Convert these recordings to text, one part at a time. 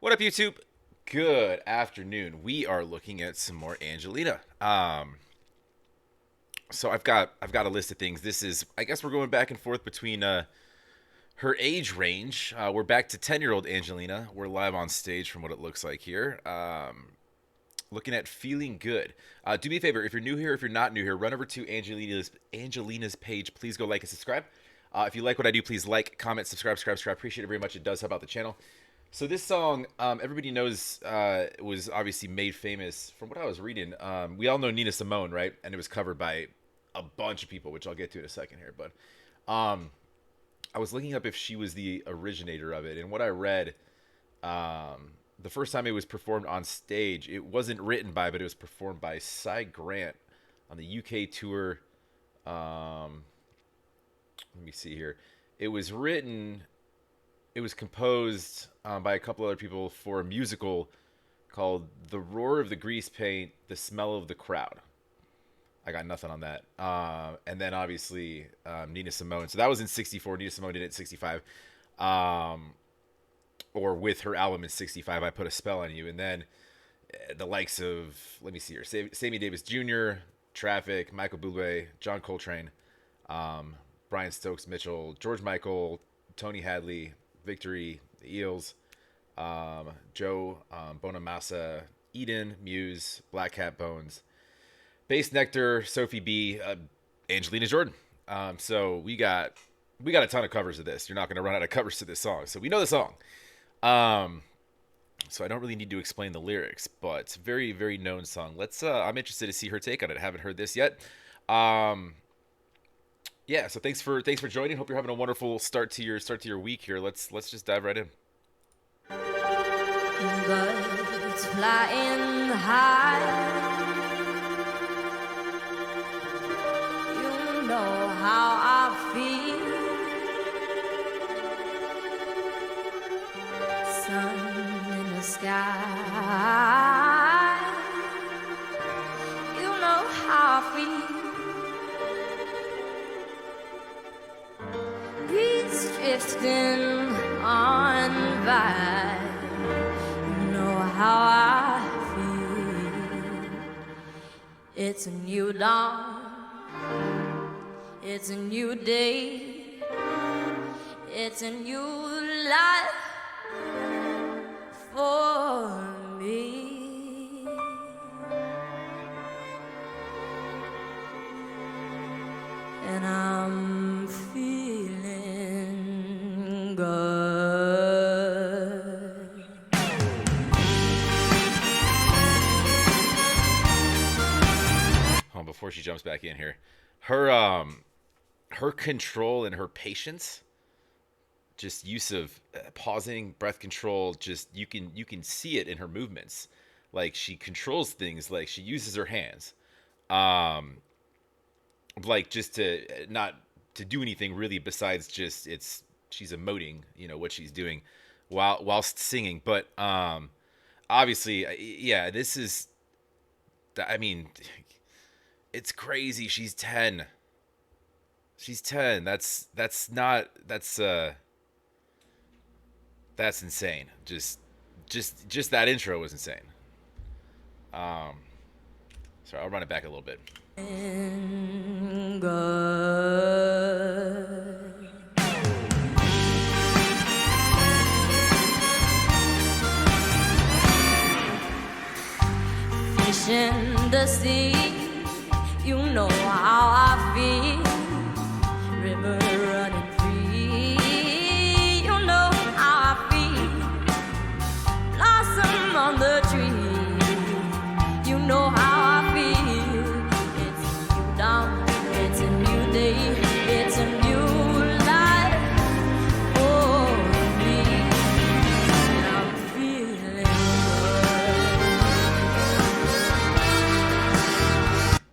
What up, YouTube? Good afternoon. We are looking at some more Angelina. So I've got a list of things. This is I guess we're going back and forth between her age range. We're back to 10-year-old Angelina. We're live on stage from what it looks like here. Looking at Feeling Good. Do me a favor, if you're new here, if you're not new here, run over to Angelina's page. Please go like and subscribe. If you like what I do, please like, comment, subscribe. Appreciate it very much. It does help out the channel. So this song, everybody knows, was obviously made famous from what I was reading. We all know Nina Simone, right? And it was covered by a bunch of people, which I'll get to in a second here. But I was looking up if she was the originator of it, and what I read, the first time it was performed on stage, it wasn't written by, but it was performed by Cy Grant on the UK tour. Let me see here. It was written it was composed by a couple other people for a musical called The Roar of the Grease Paint, The Smell of the Crowd. I got nothing on that. And then obviously Nina Simone. So that was in 64. Nina Simone did it in 65. Or with her album in 65, I Put a Spell on You. And then the likes of, let me see here, Sammy Davis Jr., Traffic, Michael Bublé, John Coltrane, Brian Stokes Mitchell, George Michael, Tony Hadley, Victory, the Eels, Joe Bonamassa, Eden, Muse, Black Cat Bones, Bass Nectar, Sophie B, Angelina Jordan. So we got a ton of covers of this. You're not going to run out of covers to this song. So we know the song. So I don't really need to explain the lyrics, but it's a very, very known song. I'm interested to see her take on it. I haven't heard this yet. Yeah, so thanks for joining. Hope you're having a wonderful start to your week here. Let's just dive right in. Birds flying high, you know how I feel. Sun in the sky, you know how I feel. Breeze drifting on by, you know how I feel. It's a new dawn, it's a new day, it's a new life for me. And I'm feeling good. Oh, before she jumps back in here, her control and her patience, just use of pausing, breath control, just you can see it in her movements. Like she controls things, like she uses her hands. Um like just to not to do anything really besides just it's she's emoting, what she's doing whilst singing. But obviously, yeah, this is I mean, it's crazy. She's 10. She's 10. That's insane. Just that intro was insane. Um Sorry, I'll run it back a little bit. Good. Fish in the sea, you know how I feel. River running free, you know how I feel. Blossom on the tree, you know how I feel. It's a new dawn, it's a new day, it's a new life for me. And I'm feeling good.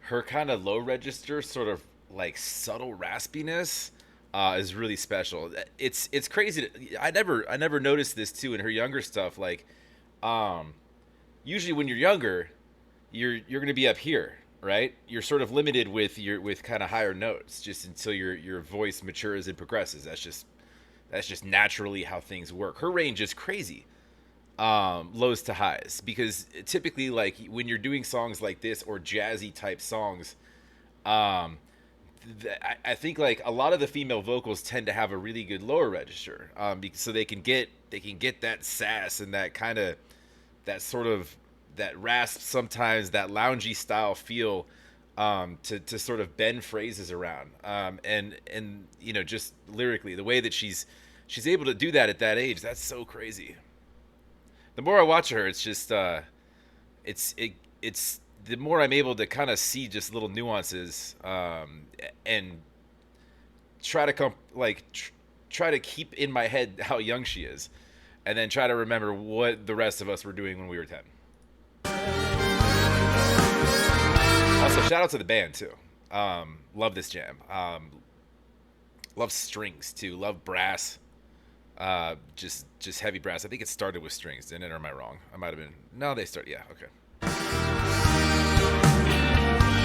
Her kind of low register, sort of like subtle raspiness, is really special. It's crazy. I never noticed this too in her younger stuff. Like, usually when you're younger, you're gonna be up here, right? You're sort of limited with kind of higher notes, just until your voice matures and progresses. That's just naturally how things work. Her range is crazy. lows to highs, because typically, like, when you're doing songs like this or jazzy type songs, um, I think like a lot of the female vocals tend to have a really good lower register, so they can get that sass and that kind of that sort of that rasp, sometimes that loungy style feel, to sort of bend phrases around, and just lyrically the way that she's able to do that at that age, that's so crazy. The more I watch her, it's just it's the more I'm able to kind of see just little nuances, and try to try to keep in my head how young she is, and then try to remember what the rest of us were doing when we were 10. Also, shout out to the band too. Love this jam. Love strings too. Love brass. Just heavy brass. I think it started with strings, didn't it? Or am I wrong? I might have been. No, they started. Yeah, okay.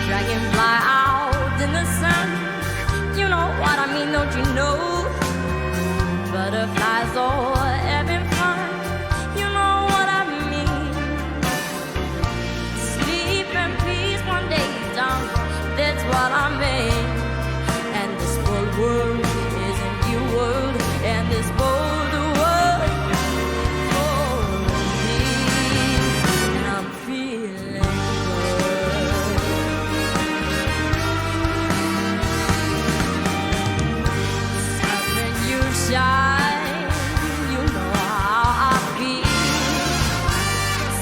Dragonfly out in the sun. You know what I mean, don't you know? Butterflies all having fun. You know what I mean. Sleep in peace one day down. That's what I mean. And this whole world is a new world. And this whole world for me. And I'm feeling when you shine, you know how I feel.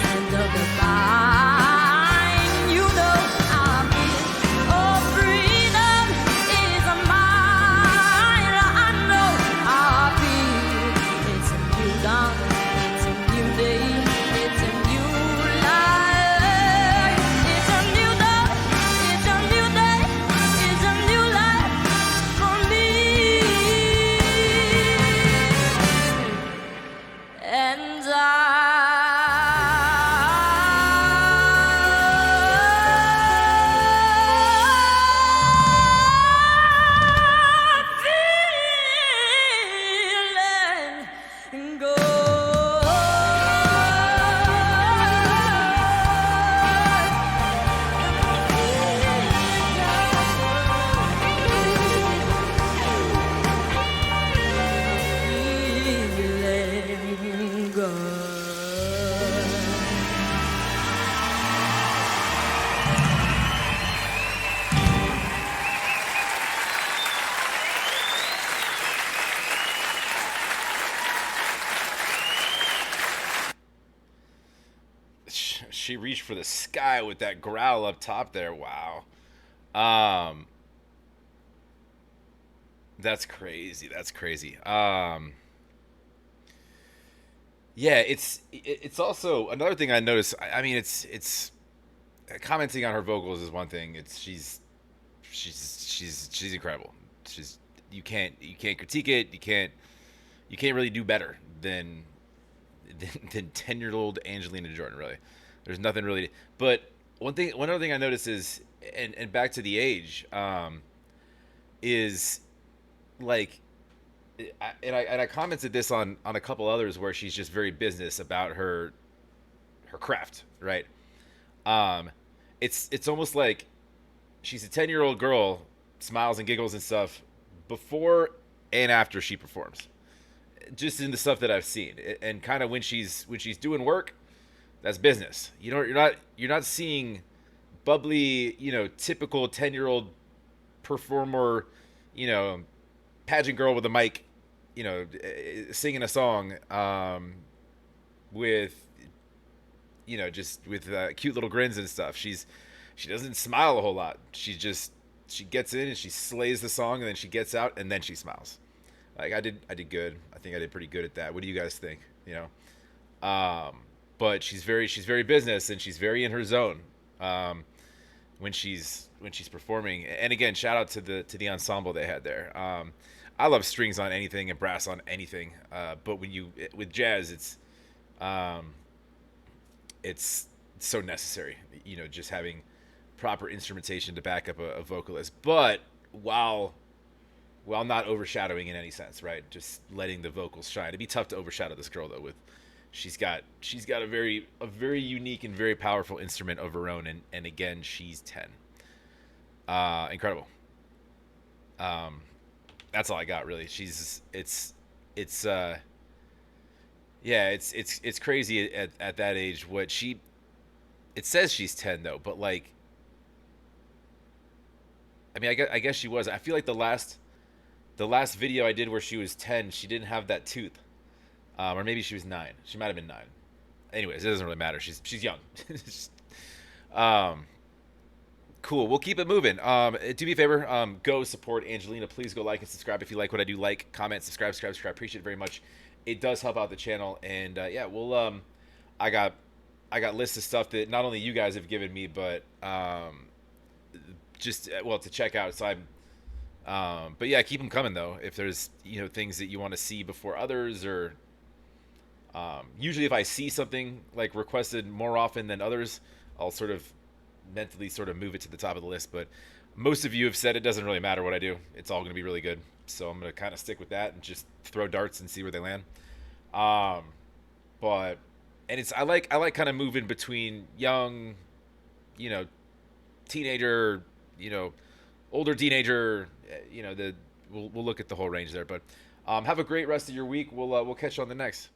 Send up the vine, you know how I feel. Oh, freedom is mine. I know how I feel. It's a new dawn, it's a new day, it's a new life. It's a new dawn, it's a new day, it's a new life for me. And feeling good. She reached for the sky with that growl up top there. Wow. Um, that's crazy. That's crazy. Yeah, it's also another thing I noticed. I mean, it's commenting on her vocals is one thing. It's she's incredible. She's you can't critique it. You can't really do better than 10-year-old Angelina Jordan. Really, there's nothing really. But one other thing I noticed is, and back to the age, is like, and I commented this on a couple others where she's just very business about her craft, right? Um, it's almost like she's a 10-year-old girl, smiles and giggles and stuff before and after she performs, just in the stuff that I've seen, and kind of when she's doing work, that's business. You're not seeing bubbly, typical 10-year-old performer, you know, pageant girl with a mic, singing a song, with, just with cute little grins and stuff. She doesn't smile a whole lot. She gets in and she slays the song, and then she gets out and then she smiles. Like I did good. I think I did pretty good at that. What do you guys think? But she's very business, and she's very in her zone, when she's performing. And again, shout out to the ensemble they had there. I love strings on anything and brass on anything. But with jazz, it's so necessary. Just having proper instrumentation to back up a vocalist, but while not overshadowing in any sense, right? Just letting the vocals shine. It'd be tough to overshadow this girl though, with she's got a very unique and very powerful instrument of her own, and again she's 10. Incredible. Um, that's all I got really. She's it's yeah, it's crazy at that age what she it says she's 10 though, but like I mean I guess she was. I feel like the last video I did where she was 10, she didn't have that tooth. Or maybe she was 9. She might have been 9. Anyways, it doesn't really matter. She's young. um, cool. We'll keep it moving. Do me a favor. Go support Angelina. Please go like and subscribe if you like what I do. Like, comment, subscribe. Appreciate it very much. It does help out the channel. And yeah, we'll I got lists of stuff that not only you guys have given me, but just well to check out. So but yeah, keep them coming though. If there's things that you want to see before others, or usually if I see something like requested more often than others, I'll sort of mentally sort of move it to the top of the list. But most of you have said it doesn't really matter what I do. It's all going to be really good. So I'm going to kind of stick with that and just throw darts and see where they land. Um, but and it's I like kind of moving between young, you know, teenager, you know, older teenager. The we'll look at the whole range there. But have a great rest of your week. We'll catch you on the next.